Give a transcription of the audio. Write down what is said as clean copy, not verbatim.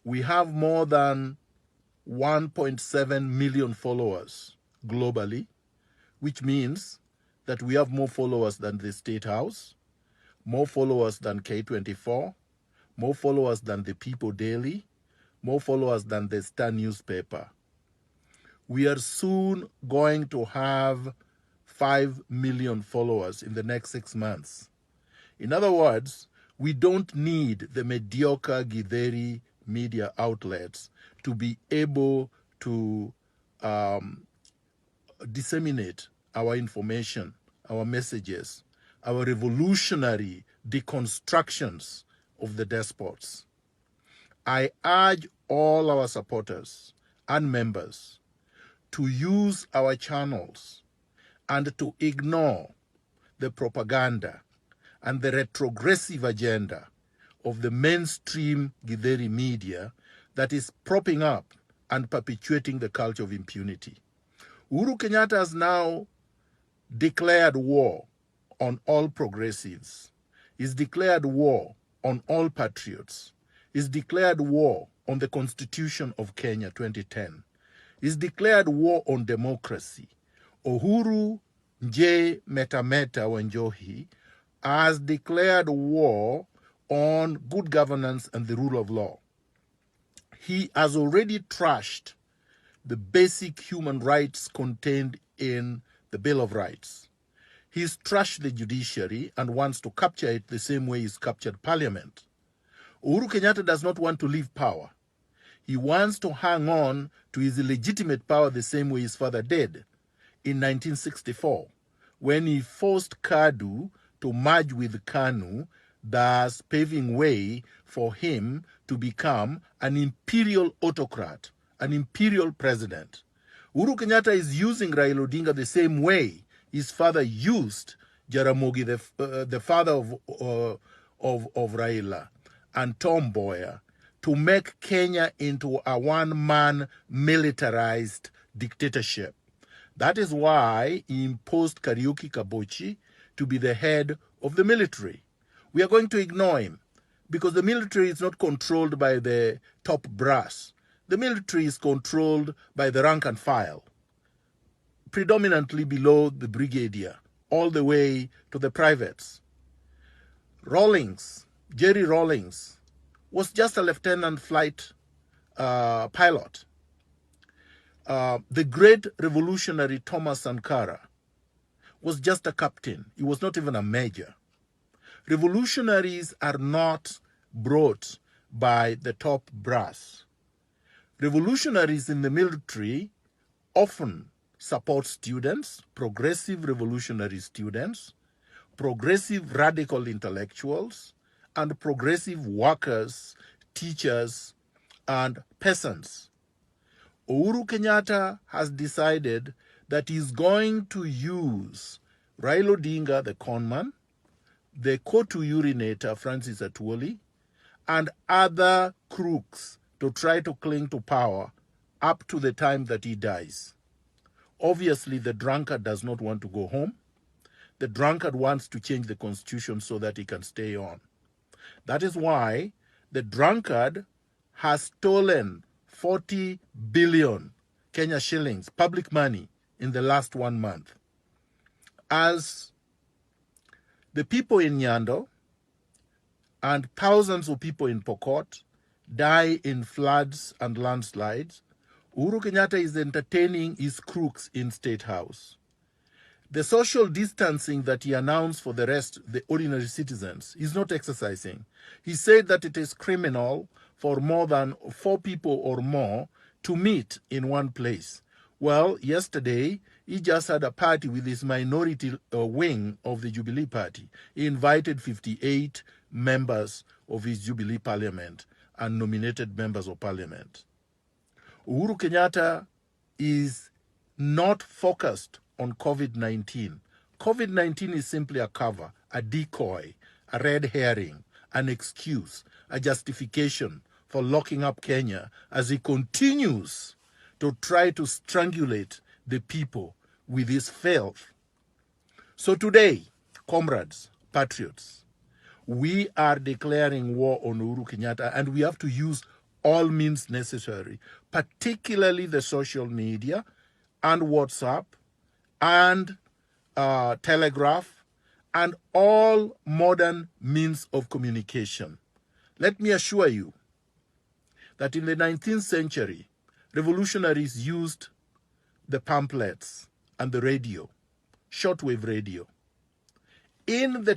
We have more than 1.7 million followers globally, which means that we have more followers than the State House, more followers than K24, more followers than the People Daily, more followers than the Star newspaper. We are soon going to have 5 million followers in the next 6 months. In other words, we don't need the mediocre Githeri media outlets to be able to disseminate our information, our messages, our revolutionary deconstructions of the despots. I urge all our supporters and members to use our channels and to ignore the propaganda and the retrogressive agenda of the mainstream Githeri media that is propping up and perpetuating the culture of impunity. Uhuru Kenyatta has now declared war on all progressives. He's declared war on all patriots. He's declared war on the Constitution of Kenya 2010. He's declared war on democracy. Uhuru J. Metameta Wanjohi has declared war on good governance and the rule of law. He has already trashed the basic human rights contained in the Bill of Rights. He's trashed the judiciary and wants to capture it the same way he's captured parliament. Uhuru Kenyatta does not want to leave power. He wants to hang on to his illegitimate power the same way his father did in 1964, when he forced KADU to merge with KANU, thus paving way for him to become an imperial autocrat, an imperial president. Uhuru Kenyatta is using Raila Odinga the same way his father used Jaramogi, the father of Raila, and Tom Mboya, to make Kenya into a one-man militarized dictatorship. That is why he imposed Kariuki Kabochi to be the head of the military. We are going to ignore him because the military is not controlled by the top brass. The military is controlled by the rank and file, predominantly below the brigadier, all the way to the privates. Jerry Rawlings, was just a lieutenant flight pilot. The great revolutionary Thomas Sankara was just a captain. He was not even a major. Revolutionaries are not brought by the top brass. Revolutionaries in the military often support students, progressive revolutionary students, progressive radical intellectuals, and progressive workers, teachers, and peasants. Uhuru Kenyatta has decided that he's going to use Raila Odinga, the conman, the Kotu urinator, Francis Atwoli, and other crooks to try to cling to power up to the time that he dies. Obviously, the drunkard does not want to go home. The drunkard wants to change the constitution so that he can stay on. That is why the drunkard has stolen 40 billion Kenya shillings, public money, in the last 1 month. As the people in Nyando and thousands of people in Pokot die in floods and landslides, Uhuru Kenyatta is entertaining his crooks in State House. The social distancing that he announced for the rest, the ordinary citizens, he's not exercising. He said that it is criminal for more than 4 people or more to meet in one place. Well, yesterday, he just had a party with his minority wing of the Jubilee Party. He invited 58 members of his Jubilee Parliament and nominated members of Parliament. Uhuru Kenyatta is not focused on COVID-19. COVID-19 is simply a cover, a decoy, a red herring, an excuse, a justification for locking up Kenya as he continues to try to strangulate the people with his filth. So today, comrades, patriots, we are declaring war on Uhuru Kenyatta, and we have to use all means necessary, particularly the social media and WhatsApp and telegraph and all modern means of communication. Let me assure you that in the 19th century, revolutionaries used the pamphlets and the radio, shortwave radio. In the